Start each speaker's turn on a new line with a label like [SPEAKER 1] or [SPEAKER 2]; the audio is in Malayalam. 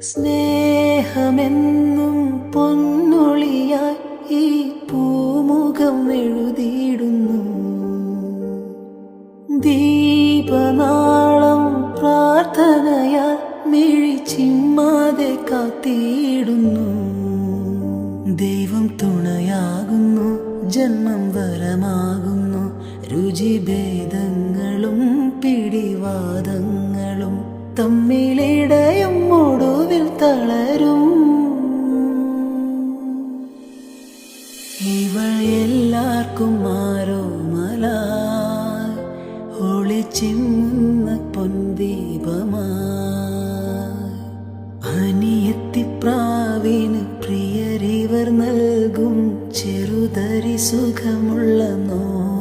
[SPEAKER 1] സ്നേഹമെന്നും പൊന്നൊളിയായി ഈ പൂമുഖം എഴുതിയിടുന്നു. ദീപനാളം പ്രാർത്ഥനയാൽ മിഴി ചിമ്മാതെ കാത്തിടുന്നു. ദൈവം തുണയാകുന്നു, ജന്മം വരമാകുന്നു. രുചിഭേദങ്ങളും പിടിവാദങ്ങളും തമ്മിലിടയും ഒടുവിൽ തളരും. ഇവൾ എല്ലാവർക്കും ആരോമലായി ഒളിച്ചിമ്മുന്ന പൊൻദീപമായി. അനിയത്തിപ്രാവിന് പ്രിയരിവർ നൽകും ചെറുതരി സുഖമുള്ള നോ